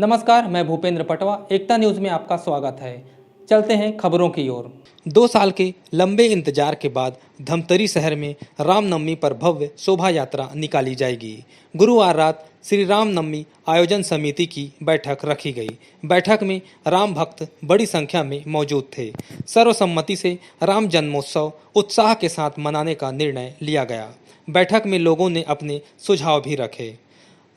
नमस्कार, मैं भूपेंद्र पटवा। एकता न्यूज़ में आपका स्वागत है। चलते हैं खबरों की ओर। 2 साल के लंबे इंतजार के बाद धमतरी शहर में रामनवमी पर भव्य शोभा यात्रा निकाली जाएगी। गुरुवार रात श्री रामनवमी आयोजन समिति की बैठक रखी गई। बैठक में राम भक्त बड़ी संख्या में मौजूद थे। सर्वसम्मति से राम जन्मोत्सव उत्साह के साथ मनाने का निर्णय लिया गया। बैठक में लोगों ने अपने सुझाव भी रखे।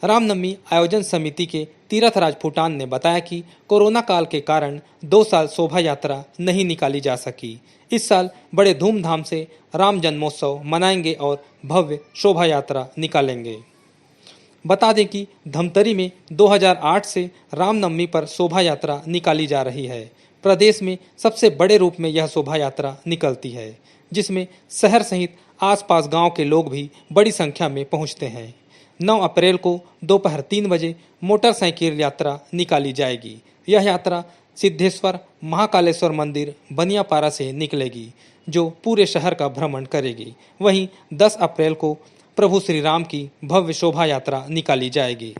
रामनवमी आयोजन समिति के तीर्थराज फूटान ने बताया कि कोरोना काल के कारण 2 साल शोभा यात्रा नहीं निकाली जा सकी। इस साल बड़े धूमधाम से राम जन्मोत्सव मनाएंगे और भव्य शोभा यात्रा निकालेंगे। बता दें कि धमतरी में 2008 से रामनवमी पर शोभा यात्रा निकाली जा रही है। प्रदेश में सबसे बड़े रूप में यह शोभा यात्रा निकलती है, जिसमें शहर सहित आसपास गांव के लोग भी बड़ी संख्या में पहुंचते हैं। 9 अप्रैल को दोपहर 3 बजे मोटरसाइकिल यात्रा निकाली जाएगी। यह यात्रा सिद्धेश्वर महाकालेश्वर मंदिर बनियापारा से निकलेगी, जो पूरे शहर का भ्रमण करेगी। वहीं 10 अप्रैल को प्रभु श्री राम की भव्य शोभा यात्रा निकाली जाएगी।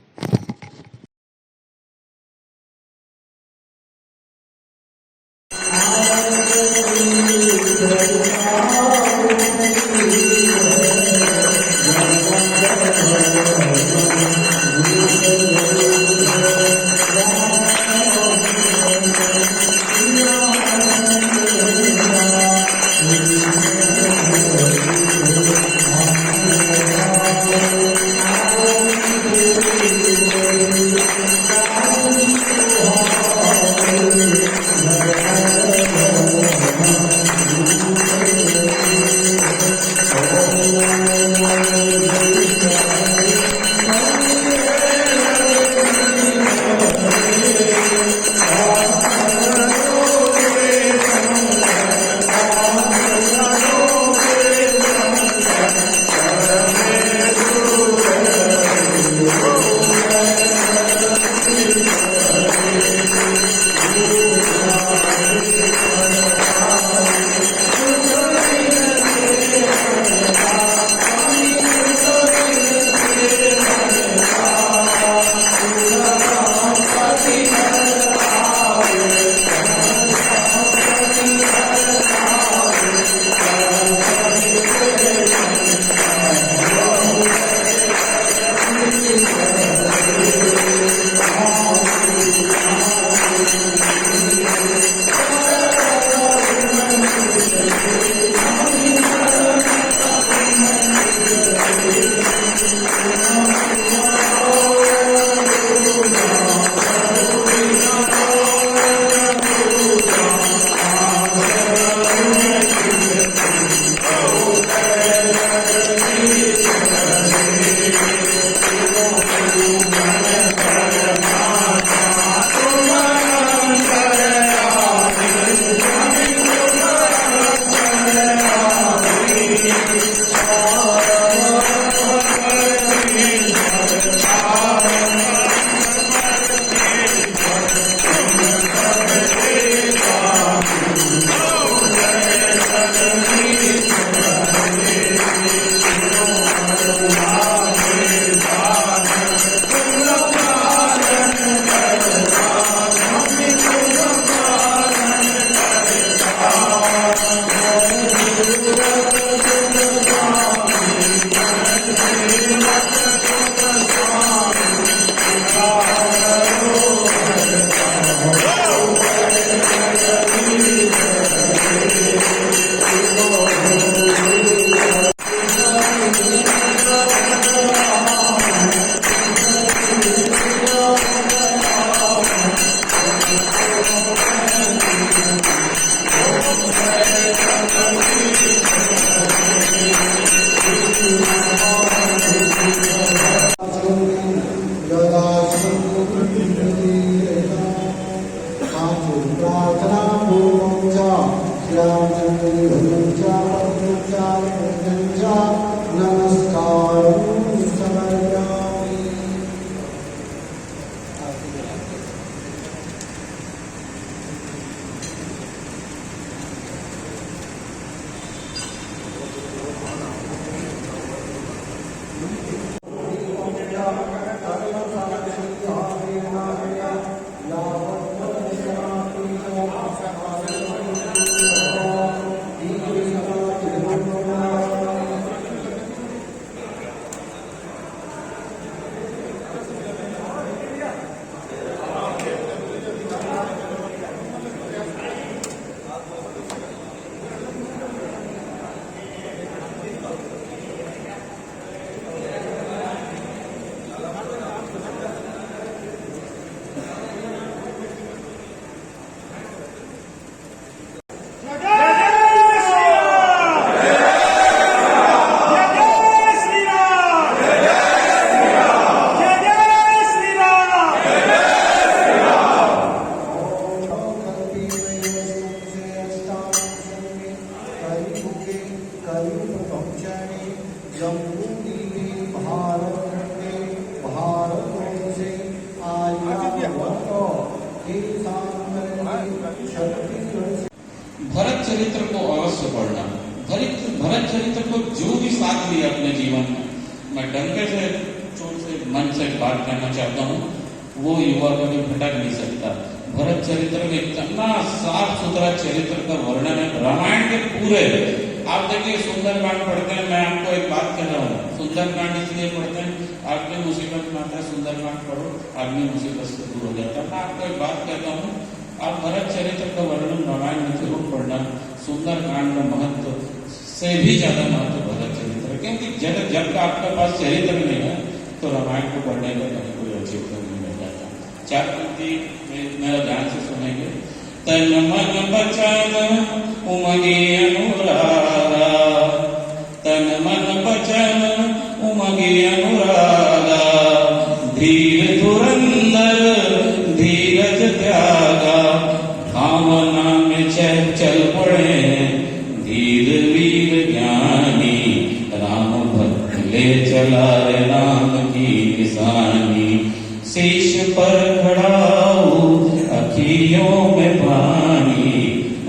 भरत चरित्र को अवश्य पढ़ना। भरत चरित्र को जो भी साथ लिया अपने जीवन में, मैं डंके से चोट से मन से बात करना चाहता हूँ, वो युवा कभी भटक नहीं सकता। भरत चरित्र में इतना साफ सुथरा चरित्र का वर्णन है, रामायण के पूरे। आप देखिए सुंदरकांड पढ़ते हैं, मैं आपको एक बात कह रहा हूँ, सुंदरकांड इसलिए पढ़ते हैं, आपकी मुसीबत में आता है सुंदरकांड पढ़ो, आदमी मुसीबत से दूर हो जाता है। मैं आपको एक बात कहता हूँ, आप भरत चरित्र का वर्णन रामायण में जरूर पढ़ना। सुंदरकांड का महत्व से भी ज्यादा महत्व भरत चरित्र, क्योंकि जब आपके पास चरित्र नहीं है तो रामायण को पढ़ने का कहीं कोई औचित्य नहीं मिल जाता। चार पंक्ति मेरा ध्यान से सुनेंगे। तन मन बचन उमगे अनुरागा, तन मन बचन उमगे अनुरागा, धीर धुरंधर धीरज त्यागा, भावना में चल पड़े धीर वीर ज्ञानी, राम भक्त ले चला रे राम की निशानी, शीश पर खड़ाऊ अखियों में पानी,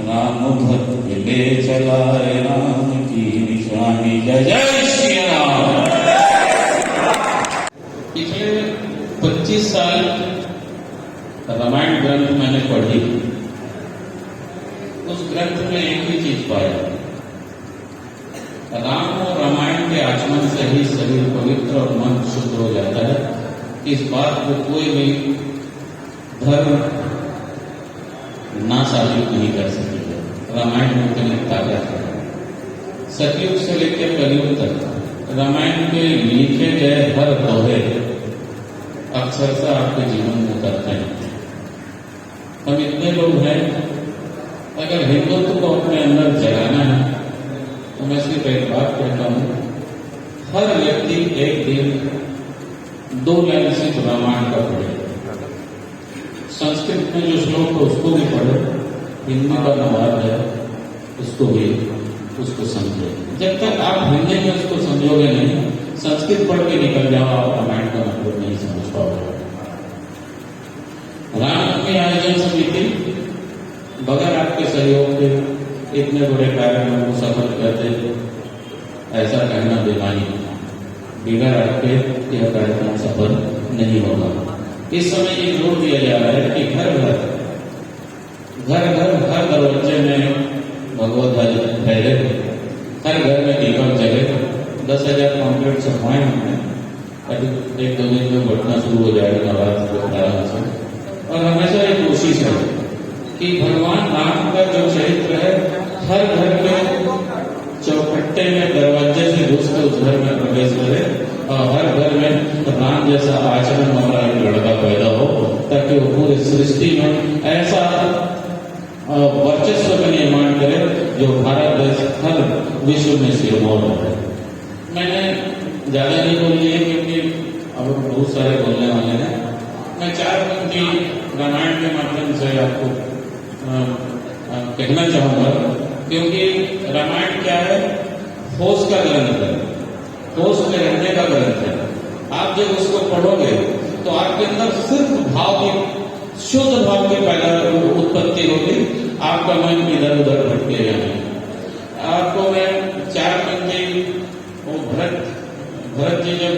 राम भक्त ले चला रे राम की निशानी। जय जय श्री राम। पिछले 25 साल रामायण ग्रंथ मैंने पढ़ी, उस ग्रंथ में एक ही चीज पाया, राम और रामायण के आचमन से ही शरीर पवित्र और मन शुद्ध हो जाता है। इस बात को कोई भी धर्म ना साबित नहीं कर सकेगा। रामायण में उतनी ताकत है। सतयुग से लेकर कलयुग तक रामायण के लिखे गए हर दोहे अक्षरशः आपके जीवन में करते हैं। हम इतने लोग हैं, अगर हिंदुत्व को अपने अंदर जगाना है तो मैं सिर्फ एक बात कहता हूं, हर व्यक्ति एक दिन 2 लाइन सिर्फ रामायण का पढ़े। संस्कृत में जो श्लोक है उसको भी पढ़े, हिंदी का अनुवाद है उसको समझे। जब तक आप हिंदी में उसको समझोगे नहीं, संस्कृत पढ़ के निकल जाओ, आप रामायण का मतलब नहीं समझ पाओगे। राम की आयोजन समिति बगैर आपके सहयोग के इतने बड़े कार्यक्रम को सफल करते, ऐसा कहना बेमानी, बिगड़ आपके यह कार्यक्रम सफल नहीं होगा। इस समय ये जोर दिया जा रहा है कि घर घर हर दरवाजे में भगवत ध्वज फहरे, हर घर में दीपक जले। 10,000 कॉन्क्रीट सफाए हमने, अभी 1-2 दिन में बढ़ना शुरू हो जाएगा नवरात्र के प्रारंभ से। और हमेशा एक कोशिश है कि भगवान राम का जो चरित्र है हर घर के चौखट्टे में दरवाजे से घुस के उस घर में प्रवेश करे, और हर घर में राम जैसा आचरण वाला एक लड़का पैदा हो, ताकि वो पूरी सृष्टि में ऐसा वर्चस्व का निर्माण करे जो भारत देश हर विश्व में सिरमौर है। मैंने ज्यादा नहीं बोली है क्योंकि अब बहुत सारे बोलने वाले हैं। मैं 4 पंक्ति रामायण के माध्यम से आपको कहना चाहूंगा, क्योंकि रामायण क्या है, होश का ग्रंथ है, होश में रहने का ग्रंथ है। आप जब उसको पढ़ोगे तो आपके अंदर सिर्फ भाव की, शुद्ध भाव की पैदा उत्पत्ति होगी, आपका मन इधर उधर भटकेगा नहीं। आपको मैं 4 पंक्ति वो भरत जी जब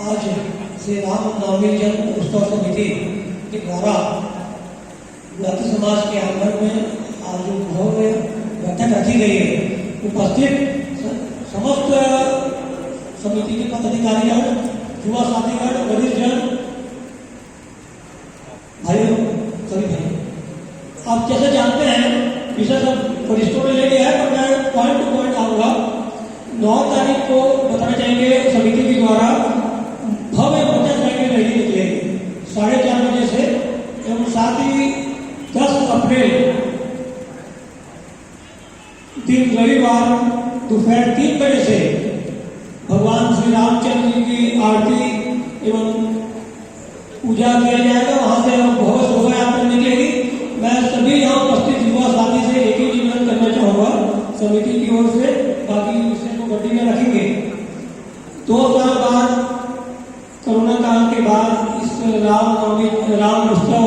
आज श्री राम नवमी जन्म उत्सव समिति के द्वारा व्रत समाज के आंगन में आज जो भव्य बैठक रखी गई है, उपस्थित समस्त समिति के पदाधिकारीगण, युवा साथीगण, वरिष्ठजन, भाइयों, सभी भाई, आप जैसे जानते हैं विषय सब वरिष्ठों ने ले लिया है, पर मैं पॉइंट टू पॉइंट आऊंगा। 9 तारीख को बताना चाहेंगे समिति के द्वारा भव्य प्रोटेस्ट रैली निकलेगी 4:30 बजे से, एवं साथ ही 10 अप्रैल दिन रविवार दोपहर 3 बजे से भगवान श्री रामचंद्र जी की आरती एवं पूजा किया जाएगा। वहां से भव्य शोभा यात्रा निकलेगी। मैं सभी यहाँ उपस्थित युवा साथी से एक ही निवेदन करना चाहूंगा समिति की ओर से, बाकी विषय को गड्डी में रखेंगे। 2 साल बाद कोरोना कोरोना काल के बाद इस राम उत्सव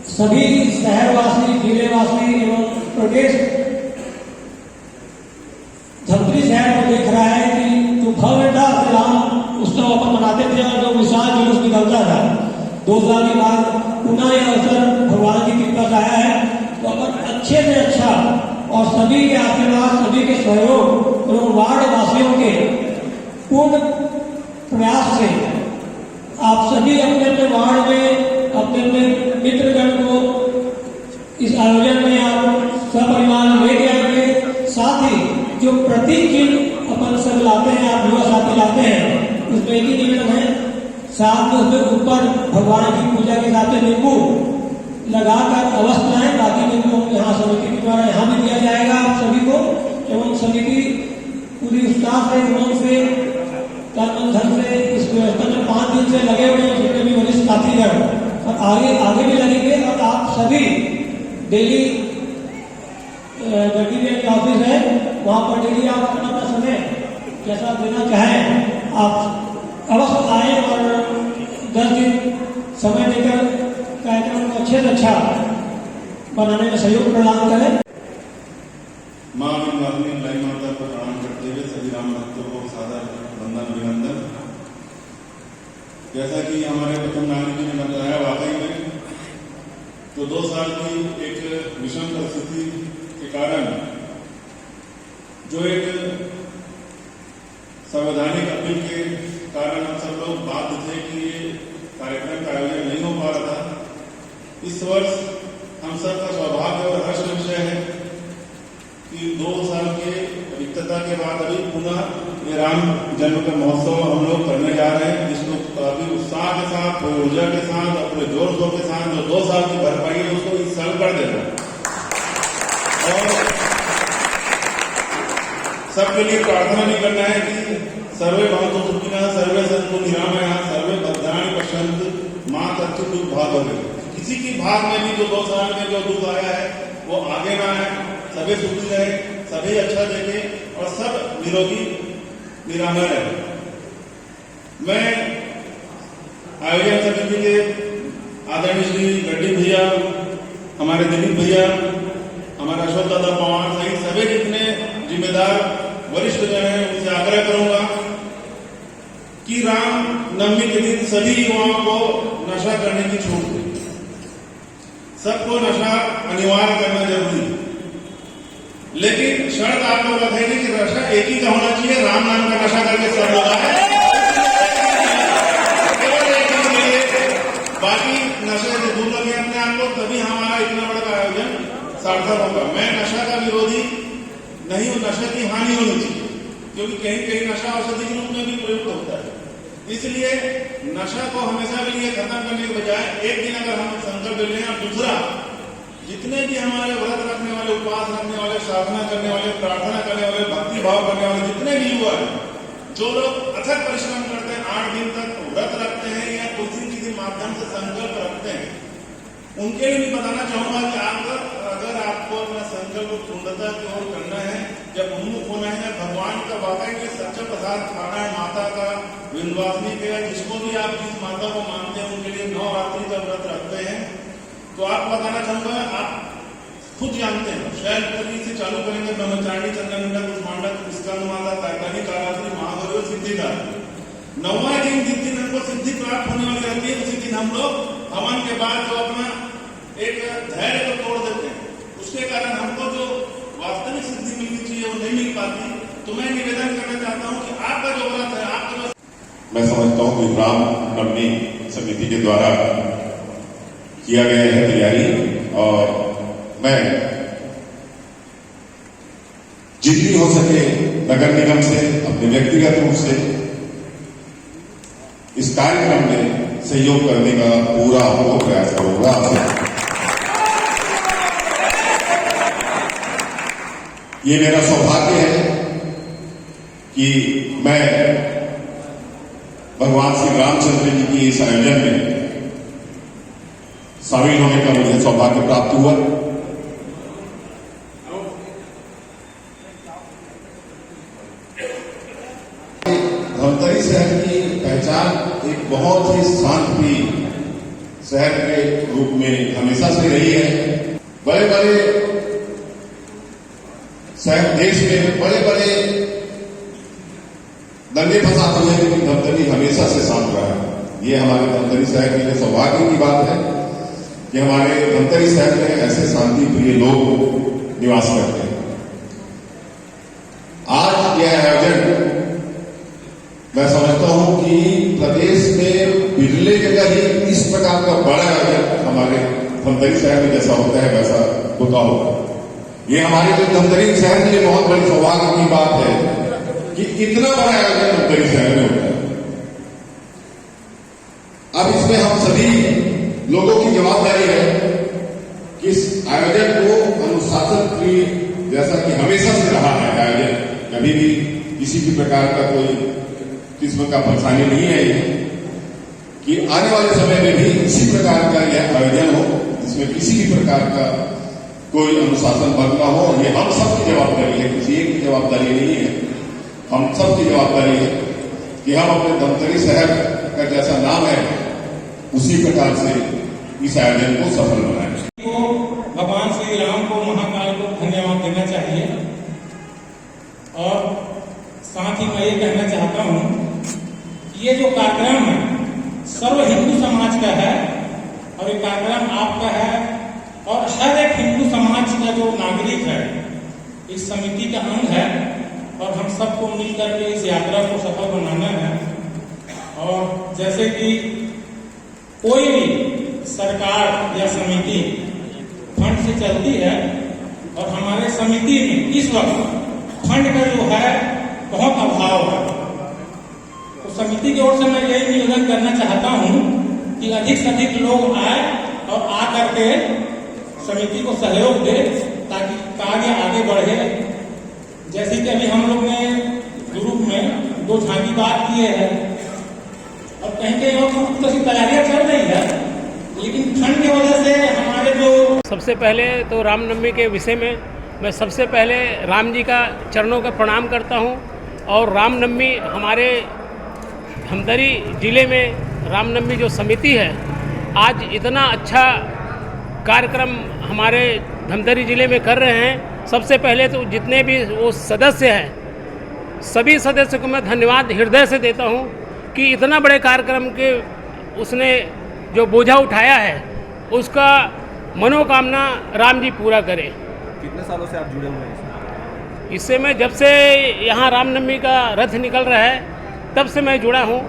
सभी शहरवासी, जिलेवासी एवं प्रदेश धमतरी शहर को देख रहा है कि जो भव्यता से राम उत्सव अपन मनाते थे और जो विशाल जुलूस निकलता था, 2 साल के बाद पुनः यह अवसर भगवान की कृपा से आया है। तो अपन अच्छे से अच्छा और सभी के आशीर्वाद, सभी के सहयोग एवं वार्ड वासियों के पूर्ण प्रयास से आप सभी अपने अपने वार्ड में अपने अपने मित्रगण को इस आयोजन में आप सपरिवार लेके आएंगे। साथ ही जो प्रतीक चिन्ह अपन सब लाते हैं, आप युवा साथी लाते हैं, उसमें एक ही निवेदन है, साथ में उसमें ऊपर भगवान की पूजा के साथ नींबू लगाकर अवश्य लाएं। बाकी नींबू यहाँ समिति के द्वारा यहाँ भी दिया जाएगा आप सभी को। एवं समिति पूरी उत्साह से, उमंग से, तन मन धन से इस व्यवस्था में 5 दिन से लगे हुए हैं, जितने भी वरिष्ठ साथीगण और आगे भी लगेंगे। और आप सभी डेली गड्डी ऑफिस है, वहाँ पर डेली आप अपना समय जैसा देना चाहें आप अवश्य आए और 10 दिन समय देकर कार्यक्रम को अच्छे से अच्छा बनाने में सहयोग प्रदान करें। माँ विंध्यवासिनी लाई माता को प्रणाम करते हुए सभी राम भक्तों को सादर वंदन अभिनंदन। जैसा कि हमारे प्रथम नागरिक जी ने बताया, वाकई में तो 2 साल की एक विषम परिस्थिति के कारण जो एक संवैधानिक अपील के कारण हम सब लोग बाध्य थे कि ये कार्यक्रम का आयोजन नहीं हो पा रहा था। इस वर्ष हम सबका सौभाग्य और हर्ष विषय है कि 2 साल के रिक्तता के बाद अभी पुनः ये राम जन्म का महोत्सव हम लोग करने जा रहे हैं, जिसको काफी उत्साह के साथ, ऊर्जा के साथ, अपने जोर शोर के साथ जो 2 साल की भरपाई है उसको इस साल कर देना। और सबके लिए प्रार्थना भी करना है कि सर्वे भवन्तु सुखिनः, सर्वे सन्तु निरामयाः, सर्वे भद्राणि पश्यन्तु मां कश्चित् भाग हो गए। किसी की भाग में भी जो 2 साल में जो दुख आया है वो आगे ना आए, सभी सुखी रहे, सभी अच्छा देखे और सब निरोगी निरामय रहे। मैं आयोजन समिति के आदरणीय श्री गड्डी भैया, हमारे दिलीप भैया, हमारे अशोक दादा पवार सहित सभी जितने जिम्मेदार वरिष्ठ जन हैं उनसे आग्रह करूंगा कि राम नवमी के दिन सभी युवाओं को नशा करने की छूट दें। सबको नशा अनिवार्य करना जरूरी है, लेकिन शर्त आप लोग रखेंगे कि नशा एक ही का होना चाहिए, राम नाम का नशा करके सब लगा है, केवल एक दिन के लिए, बाकी नशे से दूर लगे अपने आप को, तभी हमारा इतना बड़ा आयोजन सार्थक होगा। मैं नशा का विरोधी नहीं हूं, नशे की हानि होनी चाहिए, क्योंकि कहीं कहीं नशा औषधि के रूप में भी प्रयुक्त होता है। इसलिए नशा को हमेशा के लिए खत्म करने के बजाय एक दिन अगर हम संकल्प लें, और दूसरा जितने भी हमारे व्रत रखने वाले, उपवास रखने वाले, साधना करने वाले, प्रार्थना करने वाले, भक्ति भाव करने वाले जितने भी युवा हैं, जो लोग अथक परिश्रम करते हैं, 8 दिन तक व्रत रखते हैं या किसी माध्यम से संकल्प रखते हैं, उनके लिए भी बताना चाहूंगा कि अगर आपको अपना संकल्प पूर्णता की ओर करना है, जब उन्मुख होना है, भगवान का वाकई में सच्चा प्रसाद खाना है, माता का, विंध्यवासिनी के, जिसको भी आप जिस माता को मानते हैं उनके लिए नवरात्रि का व्रत रखते हैं, तो आप बताना चाहूंगा, आप खुद जानते हैं, शैलपुरी से चालू करेंगे, ब्रह्मचारिणी, चंद्रगंडा, कुष्मांडा, स्कंद माता, तैतानी, कारात्रि, महागौरी, सिद्धिदात्री, 9वां दिन जिस दिन हमको सिद्धि प्राप्त होने वाली रहती है, उसी दिन हम लोग हवन के बाद जो अपना एक धैर्य को तोड़ देते हैं, उसके कारण हमको जो वास्तविक सिद्धि मिलनी चाहिए वो नहीं मिल पाती। तो मैं निवेदन करना चाहता हूँ कि आपका जो व्रत है, आपका जो, मैं समझता हूँ कि राम नवमी समिति के द्वारा किया गया है तैयारी, और मैं जितनी हो सके नगर निगम से, अपने व्यक्तिगत रूप से इस कार्यक्रम में सहयोग करने का पूरा प्रयास करूंगा। ये मेरा सौभाग्य है कि मैं भगवान श्री रामचंद्र जी की इस आयोजन में शामिल होने का मुझे सौभाग्य प्राप्त हुआ। धमतरी शहर की पहचान एक बहुत ही शांति शहर के रूप में हमेशा से रही है। बड़े बड़े शहर देश में बड़े बड़े दंगे फसाद हुए, लेकिन धमतरी हमेशा से शांत रहा है। ये हमारे धमतरी शहर के लिए सौभाग्य की बात है कि हमारे धमतरी शहर में ऐसे शांति प्रिय लोग निवास करते हैं। आज यह आयोजन मैं समझता हूं कि प्रदेश में पिछले जगह ही इस प्रकार का बड़ा आयोजन हमारे धमतरी शहर में जैसा होता है वैसा होता होगा। ये हमारे जो धमतरी शहर के लिए बहुत बड़ी सौभाग्य की बात है कि इतना बड़ा आयोजन धमतरी शहर में होता है। अब इसमें हम सभी लोगों की जवाबदारी है कि इस आयोजन को अनुशासन की, जैसा कि हमेशा से रहा है आयोजन, कभी भी किसी भी प्रकार का कोई किस्म का परेशानी नहीं है, कि आने वाले समय में भी इसी प्रकार का यह आयोजन हो जिसमें किसी भी प्रकार का कोई अनुशासन भंग न हो। ये हम सबकी जवाबदारी है, किसी एक की जवाबदारी नहीं है, हम सबकी जवाबदारी है कि हम अपने धमतरी शहर का जैसा नाम है उसी प्रकार से इस आयोजन को सफल बनाएं। को भगवान श्री राम को, महाकाल को धन्यवाद देना चाहिए। और साथ ही मैं ये कहना चाहता हूं कि ये जो कार्यक्रम है सर्व हिंदू समाज का है और ये कार्यक्रम आपका है और हर एक हिंदू समाज का जो नागरिक है इस समिति का अंग है और हम सबको मिलकर के इस यात्रा को सफल बनाना है। और जैसे कि कोई भी सरकार या समिति फंड से चलती है और हमारे समिति में इस वक्त फंड का जो है बहुत अभाव है, तो समिति की ओर से मैं यही निवेदन करना चाहता हूं कि अधिक से अधिक लोग आए और आकर के समिति को सहयोग दे ताकि कार्य आगे बढ़े। जैसे कि अभी हम लोग ने ग्रुप में 2 झांकी बात किए हैं और कहीं कहीं और कुछ तैयारियां चल रही है, लेकिन ठंड की वजह से हमारे जो सबसे पहले तो रामनवमी के विषय में मैं सबसे पहले राम जी का चरणों का प्रणाम करता हूं। और रामनवमी हमारे धमतरी जिले में रामनवमी जो समिति है आज इतना अच्छा कार्यक्रम हमारे धमतरी जिले में कर रहे हैं। सबसे पहले तो जितने भी वो सदस्य हैं सभी सदस्यों को मैं धन्यवाद हृदय से देता हूं कि इतना बड़े कार्यक्रम के उसने जो बोझा उठाया है उसका मनोकामना राम जी पूरा करें। कितने सालों से आप जुड़े हुए हैं इससे मैं जब से यहाँ रामनवमी का रथ निकल रहा है तब से मैं जुड़ा हूँ।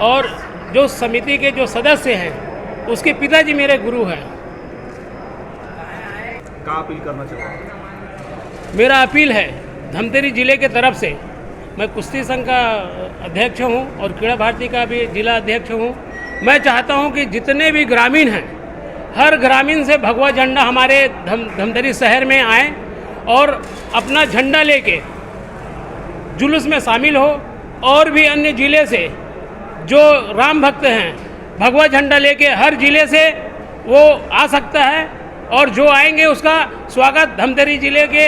और जो समिति के जो सदस्य हैं उसके पिताजी मेरे गुरु हैं। क्या अपील करना चाहते हैं? मेरा अपील है धमतरी जिले के तरफ से, मैं कुश्ती संघ का अध्यक्ष हूँ और क्रीड़ा भारती का भी जिला अध्यक्ष हूँ। मैं चाहता हूँ कि जितने भी ग्रामीण हैं हर ग्रामीण से भगवा झंडा हमारे धमतरी शहर में आए और अपना झंडा लेके जुलूस में शामिल हो। और भी अन्य जिले से जो राम भक्त हैं भगवा झंडा लेके हर जिले से वो आ सकता है और जो आएंगे उसका स्वागत धमतरी जिले के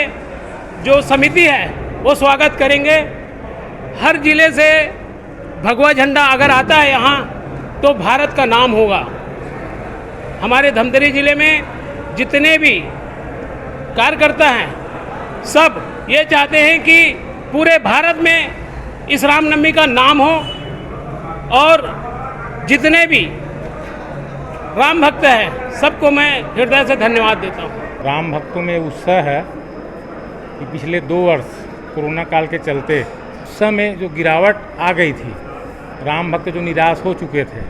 जो समिति है वो स्वागत करेंगे। हर जिले से भगवा झंडा अगर आता है यहाँ तो भारत का नाम होगा। हमारे धमतरी जिले में जितने भी कार्यकर्ता हैं सब ये चाहते हैं कि पूरे भारत में इस रामनवमी का नाम हो और जितने भी राम भक्त हैं सबको मैं हृदय से धन्यवाद देता हूँ। राम भक्तों में उत्साह है कि पिछले 2 वर्ष कोरोना काल के चलते उस समय जो गिरावट आ गई थी, राम भक्त जो निराश हो चुके थे,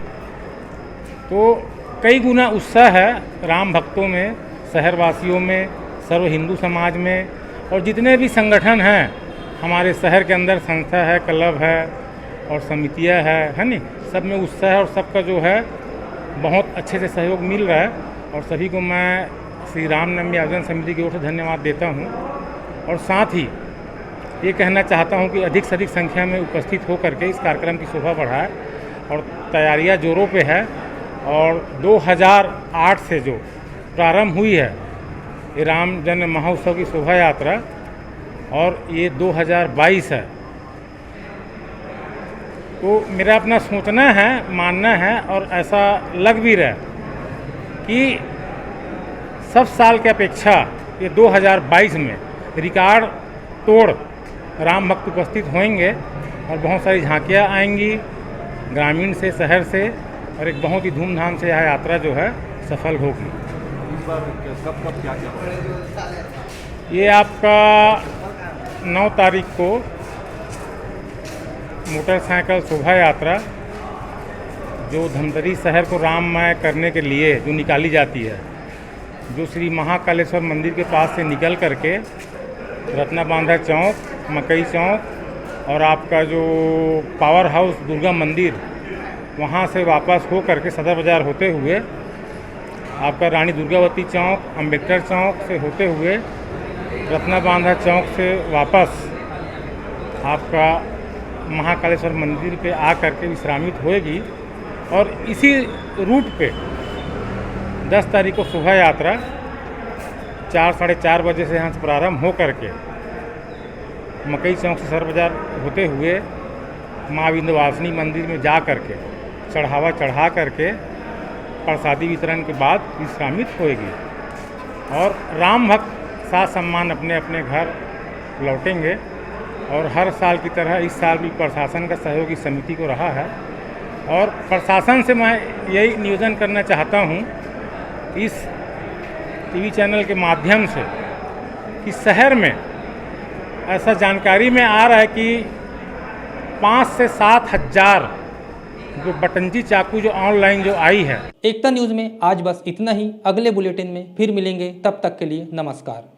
तो कई गुना उत्साह है राम भक्तों में, शहरवासियों में, सर्व हिंदू समाज में। और जितने भी संगठन हैं हमारे शहर के अंदर, संस्था है, क्लब है और समितियां है नी, सब में उत्साह है और सबका जो है बहुत अच्छे से सहयोग मिल रहा है। और सभी को मैं श्री रामनवमी आयोजन समिति की ओर से धन्यवाद देता हूं। और साथ ही ये कहना चाहता हूं कि अधिक से अधिक संख्या में उपस्थित होकर के इस कार्यक्रम की शोभा बढ़ाए। और तैयारियां जोरों पे है और 2008 से जो प्रारंभ हुई है ये राम जन्म महोत्सव की शोभा यात्रा और ये 2022 है। तो मेरा अपना सोचना है, मानना है और ऐसा लग भी रहा है कि सब साल की अपेक्षा ये 2022 में रिकॉर्ड तोड़ राम भक्त उपस्थित होंगे और बहुत सारी झांकियाँ आएंगी ग्रामीण से, शहर से, और एक बहुत ही धूमधाम से यह यात्रा जो है सफल होगी। इस बार कब कब क्या क्या होगा? ये आपका 9 तारीख को मोटरसाइकिल शोभा यात्रा जो धमतरी शहर को राममय करने के लिए जो निकाली जाती है, जो श्री महाकालेश्वर मंदिर के पास से निकल करके रत्ना बांधा चौक, मकई चौक और आपका जो पावर हाउस दुर्गा मंदिर, वहाँ से वापस हो करके सदर बाज़ार होते हुए आपका रानी दुर्गावती चौक, अम्बेडकर चौक से होते हुए रत्ना बांधा चौक से वापस आपका महाकालेश्वर मंदिर पे आ करके विश्रामित होएगी। और इसी रूट पे 10 तारीख को शोभा यात्रा 4 साढ़े 4 बजे से यहाँ से प्रारंभ हो करके मकई चौक से सदर बाज़ार होते हुए माँ विंध्यवासिनी मंदिर में जा करके चढ़ावा चढ़ा करके प्रसादी वितरण के बाद विश्रामित होएगी और राम भक्त साथ सम्मान अपने अपने घर लौटेंगे। और हर साल की तरह इस साल भी प्रशासन का सहयोग इस समिति को रहा है और प्रशासन से मैं यही निवेदन करना चाहता हूँ इस टीवी चैनल के माध्यम से कि शहर में ऐसा जानकारी में आ रहा है कि 5 से 7 हज़ार जो बटंजी चाकू जो ऑनलाइन जो आई है। एकता न्यूज़ में आज बस इतना ही। अगले बुलेटिन में फिर मिलेंगे, तब तक के लिए नमस्कार।